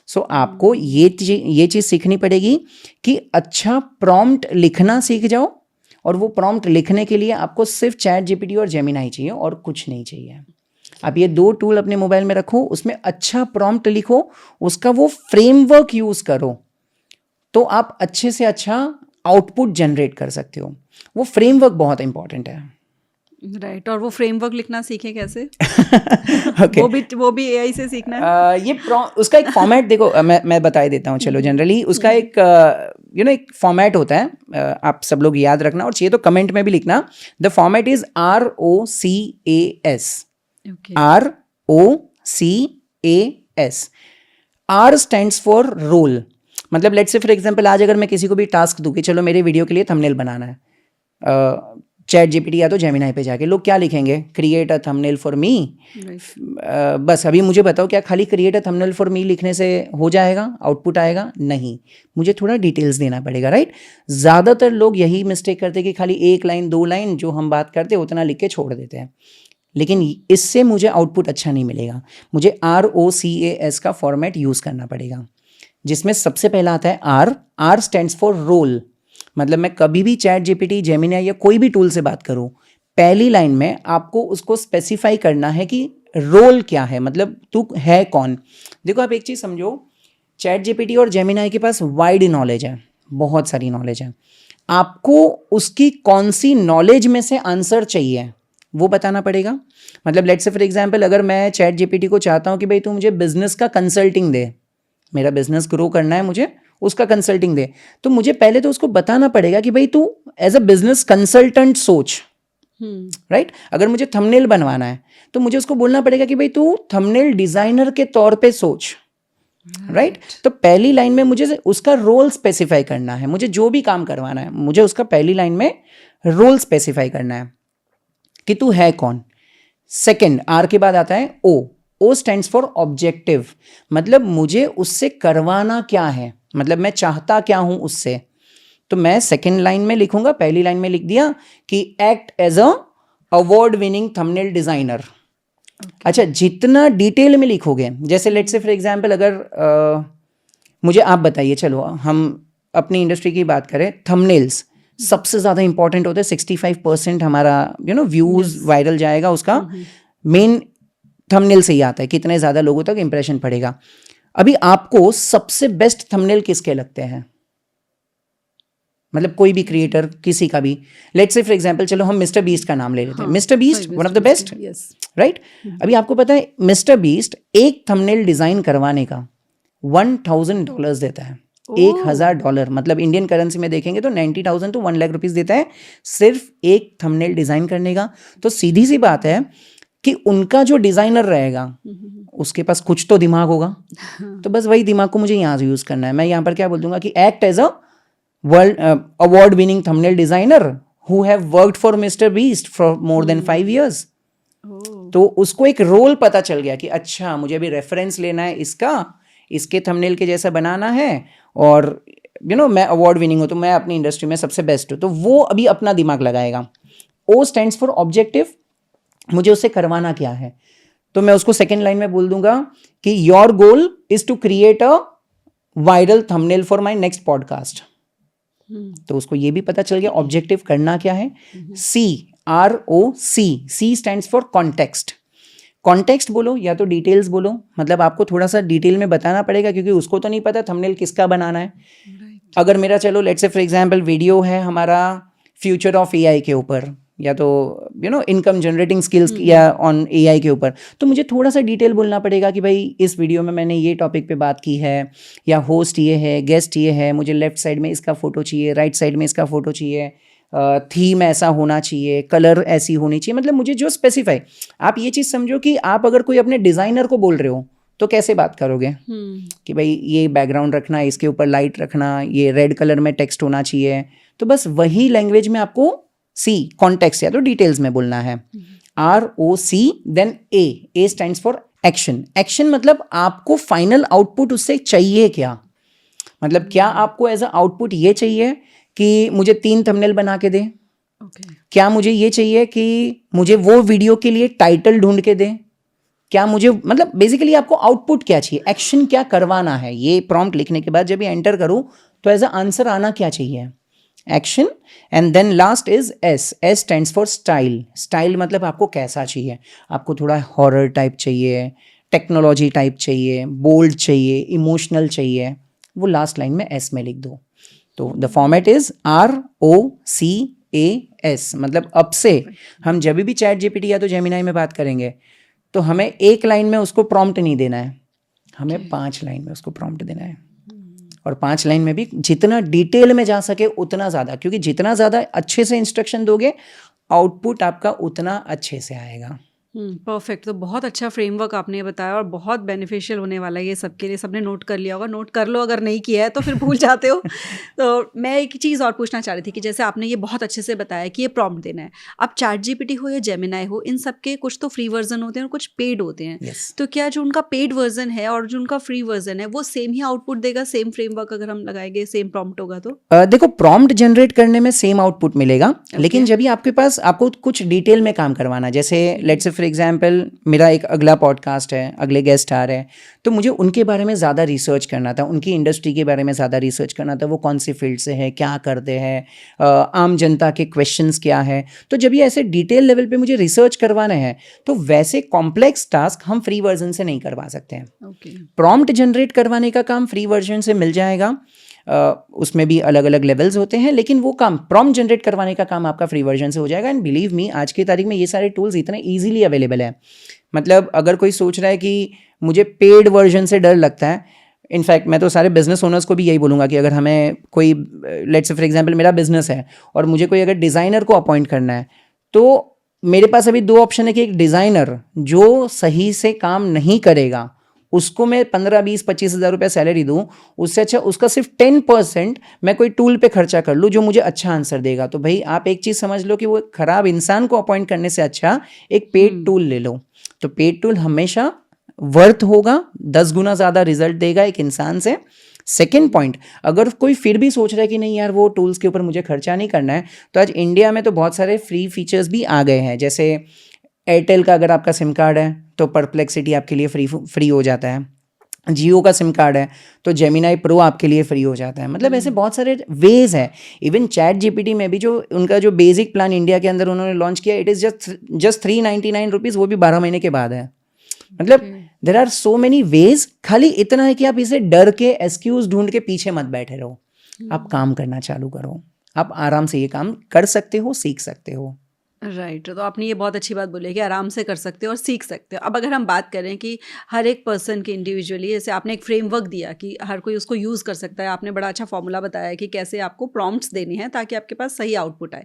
सो आपको ये चीज़ सीखनी पड़ेगी कि अच्छा प्रॉम्प्ट लिखना सीख जाओ, और वो प्रॉम्प्ट लिखने के लिए आपको सिर्फ चैट जीपीटी और जेमिनाई चाहिए और कुछ नहीं चाहिए। आप ये 2 टूल अपने मोबाइल में रखो, उसमें अच्छा प्रॉम्प्ट लिखो, उसका वो फ्रेमवर्क यूज़ करो, तो आप अच्छे से अच्छा आउटपुट जनरेट कर सकते हो। वो फ्रेमवर्क बहुत इंपॉर्टेंट है। राइट, और वो फ्रेमवर्क लिखना सीखे कैसे? Okay. वो भी एआई से सीखना है? उसका एक फॉर्मेट देखो, मैं बता ही देता हूँ। चलो, जनरली उसका एक एक फॉर्मेट होता है, आप सब लोग याद रखना, और चाहिए तो कमेंट में भी लिखना। The format is ROCAS। ROCAS। R stands for role. मतलब लेट्स से फॉर एग्जांपल आज अगर मैं किसी को भी टास्क दूं कि चलो मेरे वीडियो के लिए थंबनेल बनाना है, चैट जीपीटी या तो जेमिनाई पे जाके लोग क्या लिखेंगे, create a thumbnail for me. बस अभी मुझे बताओ, क्या खाली create a thumbnail for me लिखने से हो जाएगा, आउटपुट आएगा? नहीं, मुझे थोड़ा डिटेल्स देना पड़ेगा, राइट। ज़्यादातर लोग यही मिस्टेक करते हैं कि खाली 1 लाइन 2 लाइन जो हम बात करते हैं उतना लिख के छोड़ देते हैं, लेकिन इससे मुझे आउटपुट अच्छा नहीं मिलेगा। मुझे ROCAS का फॉर्मेट यूज़ करना पड़ेगा, जिसमें सबसे पहला आता है R स्टैंड्स फॉर रोल। मतलब मैं कभी भी चैट जीपीटी, जेमिनी या कोई भी टूल से बात करूं, पहली लाइन में आपको उसको स्पेसिफाई करना है कि रोल क्या है, मतलब तू है कौन। देखो, आप एक चीज़ समझो, चैट जीपीटी और जेमिनी के पास वाइड नॉलेज है, बहुत सारी नॉलेज है। आपको उसकी कौन सी नॉलेज में से आंसर चाहिए वो बताना पड़ेगा। मतलब लेट्स से फॉर एग्जांपल, अगर मैं चैट जीपीटी को चाहता हूँ कि भाई तू मुझे बिजनेस का कंसल्टिंग दे, मेरा बिजनेस ग्रो करना है, मुझे उसका कंसल्टिंग दे, तो मुझे पहले तो उसको बताना पड़ेगा कि भाई तू एज अ बिजनेस कंसल्टेंट सोच, राइट। अगर मुझे थंबनेल बनवाना है तो मुझे उसको बोलना पड़ेगा कि भाई तू थंबनेल डिजाइनर के तौर पे सोच, राइट। तो पहली लाइन में मुझे उसका रोल स्पेसिफाई करना है, मुझे जो भी काम करवाना है मुझे उसका पहली लाइन में रोल स्पेसिफाई करना है कि तू है कौन। सेकंड, R के बाद आता है O स्टैंड्स फॉर ऑब्जेक्टिव। मतलब मुझे उससे करवाना क्या है, मतलब मैं चाहता क्या हूं उससे। तो मैं सेकंड लाइन में लिखूंगा, पहली लाइन में लिख दिया कि act as a award winning thumbnail designer. अच्छा, जितना डिटेल में लिखोगे, जैसे लेट्स से फॉर एग्जांपल अगर मुझे आप बताइए, चलो हम अपनी इंडस्ट्री की बात करें, थंबनेल्स सबसे ज़्यादा इंपॉर्टेंट होते हैं। 65% हमारा व्यूज वायरल जाएगा, उसका मेन थंबनेल से ही आता है, कितने ज़्यादा लोगों तक इंप्रेशन पड़ेगा। अभी आपको सबसे बेस्ट थंबनेल किसके लगते हैं? मतलब कोई भी क्रिएटर, किसी का भी, लेट्स से फॉर एग्जांपल चलो हम मिस्टर बीस्ट का नाम ले लेते हैं। Mister beast one of the best, right. अभी आपको पता है मिस्टर बीस्ट एक थंबनेल डिजाइन करवाने का $1,000 देता है। $1,000, मतलब इंडियन करेंसी में देखेंगे तो 90,000 to 1 लाख रुपीज देता है सिर्फ एक थंबनेल डिजाइन करने का। तो सीधी सी बात है कि उनका जो डिजाइनर रहेगा उसके पास कुछ तो दिमाग होगा। तो बस वही दिमाग को मुझे यहाँ से यूज करना है। मैं यहाँ पर क्या बोल दूंगा कि act as a world award winning thumbnail designer who have worked for mister Beast for more than 5 years। तो उसको एक रोल पता चल गया कि अच्छा मुझे अभी रेफरेंस लेना है इसका, इसके थंबनेल के जैसा बनाना है, और मैं अवार्ड विनिंग हूँ तो मैं अपनी इंडस्ट्री में सबसे बेस्ट हूँ। तो वो अभी अपना दिमाग लगाएगा। O स्टैंड्स फॉर ऑब्जेक्टिव, मुझे उससे करवाना क्या है। तो मैं उसको सेकेंड लाइन में बोल दूंगा कि your goal is to create a viral thumbnail for my next podcast. तो उसको ये भी पता चल गया ऑब्जेक्टिव करना क्या है। C stands for context. Context बोलो या तो डिटेल्स बोलो, मतलब आपको थोड़ा सा डिटेल में बताना पड़ेगा, क्योंकि उसको तो नहीं पता थंबनेल किसका बनाना है। अगर मेरा चलो let's say for example video है हमारा फ्यूचर ऑफ AI के ऊपर, या तो इनकम जनरेटिंग स्किल्स या ऑन AI के ऊपर, तो मुझे थोड़ा सा डिटेल बोलना पड़ेगा कि भाई इस वीडियो में मैंने ये टॉपिक पे बात की है, या होस्ट ये है, गेस्ट ये है, मुझे लेफ्ट साइड में इसका फोटो चाहिए, राइट साइड में इसका फोटो चाहिए, थीम ऐसा होना चाहिए, कलर ऐसी होनी चाहिए। मतलब मुझे जो स्पेसिफाई, आप ये चीज़ समझो कि आप अगर कोई अपने डिज़ाइनर को बोल रहे हो तो कैसे बात करोगे कि भाई ये बैकग्राउंड रखना, इसके ऊपर लाइट रखना, ये रेड कलर में टेक्स्ट होना चाहिए। तो बस वही लैंग्वेज में आपको कॉन्टेक्स्ट या तो डिटेल्स में बोलना है। ROC then A stands for action. Action मतलब आपको फाइनल आउटपुट उससे चाहिए क्या। मतलब क्या आपको एज अ आउटपुट ये चाहिए कि मुझे 3 थंबनेल बना के दे, क्या मुझे ये चाहिए कि मुझे वो वीडियो के लिए टाइटल ढूंढ के दे, क्या मुझे मतलब बेसिकली आपको आउटपुट क्या चाहिए, एक्शन क्या करवाना है, ये प्रॉम्प्ट लिखने के बाद जब ये एंटर करूँ तो एज अ आंसर आना क्या चाहिए, action. And then last is S. S stands for style. Style मतलब आपको कैसा चाहिए, आपको थोड़ा हॉरर टाइप चाहिए, टेक्नोलॉजी टाइप चाहिए, बोल्ड चाहिए, इमोशनल चाहिए, वो लास्ट लाइन में एस में लिख दो. तो द फॉर्मेट इज ROCAS. मतलब अब से हम जब भी चैट जीपीटी या तो जेमिनाई में बात करेंगे तो हमें एक लाइन में उसको प्रॉम्प्ट नहीं देना है, हमें 5 लाइन में उसको प्रॉम्प्ट देना है. और 5 लाइन में भी जितना डिटेल में जा सके उतना ज़्यादा, क्योंकि जितना ज़्यादा अच्छे से इंस्ट्रक्शन दोगे आउटपुट आपका उतना अच्छे से आएगा. परफेक्ट. तो बहुत अच्छा फ्रेमवर्क आपने बताया और बहुत बेनिफिशियल होने वाला है ये सबके लिए. सबने नोट कर लिया होगा, नोट कर लो अगर नहीं किया है तो फिर भूल जाते हो. तो मैं एक चीज़ और पूछना चाह रही थी कि जैसे आपने ये बहुत अच्छे से बताया कि ये प्रॉम्प्ट देना है. अब चैट जीपीटी हो या जेमिनाई हो, इन सब के कुछ तो फ्री वर्जन होते हैं और कुछ पेड होते हैं. Yes. तो क्या जो उनका पेड वर्जन है और जो उनका फ्री वर्जन है वो सेम ही आउटपुट देगा, सेम फ्रेमवर्क अगर हम लगाएंगे, सेम प्रॉम्प्ट होगा तो? देखो प्रॉम्प्ट जनरेट करने में सेम आउटपुट मिलेगा, लेकिन जब भी आपके पास आपको कुछ डिटेल में काम करवाना, जैसे लेट्स से फॉर एग्जांपल मेरा एक अगला पॉडकास्ट है, अगले गेस्ट आ रहे हैं, तो मुझे उनके बारे में ज़्यादा रिसर्च करना था, उनकी इंडस्ट्री के बारे में ज़्यादा रिसर्च करना था, वो कौन सी फील्ड से है, क्या करते हैं, आम जनता के क्वेश्चंस क्या है. तो जब ये ऐसे डिटेल लेवल पे मुझे रिसर्च करवाना है तो वैसे कॉम्प्लेक्स टास्क हम फ्री वर्जन से नहीं करवा सकते हैं. प्रॉम्प्ट जनरेट करवाने का काम फ्री वर्जन से मिल जाएगा. उसमें भी अलग अलग लेवल्स होते हैं, लेकिन वो काम प्रॉम्प्ट जनरेट करवाने का काम आपका फ्री वर्जन से हो जाएगा. एंड बिलीव मी, आज की तारीख में ये सारे टूल्स इतने ईजिली अवेलेबल है. मतलब अगर कोई सोच रहा है कि मुझे पेड वर्जन से डर लगता है, इनफैक्ट मैं तो सारे बिजनेस ओनर्स को भी यही बोलूँगा कि अगर हमें कोई, लेट्स से फॉर एग्जांपल मेरा बिजनेस है और मुझे कोई अगर डिज़ाइनर को अपॉइंट करना है, तो मेरे पास अभी 2 ऑप्शन है कि एक डिज़ाइनर जो सही से काम नहीं करेगा उसको मैं 15-20-25 हज़ार रुपये सैलरी दूँ, उससे अच्छा उसका सिर्फ 10% मैं कोई टूल पे खर्चा कर लूँ जो मुझे अच्छा आंसर देगा. तो भाई आप एक चीज़ समझ लो कि वो ख़राब इंसान को अपॉइंट करने से अच्छा एक पेड टूल ले लो. तो पेड टूल हमेशा वर्थ होगा, 10 गुना ज़्यादा रिजल्ट देगा एक इंसान से. सेकेंड पॉइंट, अगर कोई फिर भी सोच रहा है कि नहीं यार वो टूल्स के ऊपर मुझे खर्चा नहीं करना है, तो आज इंडिया में तो बहुत सारे फ्री फीचर्स भी आ गए हैं. जैसे एयरटेल का अगर आपका सिम कार्ड है तो परप्लेक्सिटी आपके लिए फ्री हो जाता है. जियो का सिम कार्ड है तो जेमिनाई प्रो आपके लिए फ्री हो जाता है. मतलब ऐसे बहुत सारे वेज हैं. इवन चैट जीपीटी में भी जो उनका जो बेसिक प्लान इंडिया के अंदर उन्होंने लॉन्च किया, इट इज़ जस्ट 399 रुपीज़, वो भी 12 महीने के बाद है. मतलब there are so many ways. खाली इतना है कि आप इसे डर के एक्सक्यूज ढूंढ के पीछे मत बैठे रहो, आप काम करना चालू करो. आप आराम से ये काम कर सकते हो, सीख सकते हो. राइट. तो आपने ये बहुत अच्छी बात बोली है कि आराम से कर सकते हो और सीख सकते हो. अब अगर हम बात करें कि हर एक पर्सन के इंडिविजुअली, जैसे आपने एक फ्रेमवर्क दिया कि हर कोई उसको यूज़ कर सकता है, आपने बड़ा अच्छा फॉर्मूला बताया कि कैसे आपको प्रॉम्प्ट्स देने हैं ताकि आपके पास सही आउटपुट आए.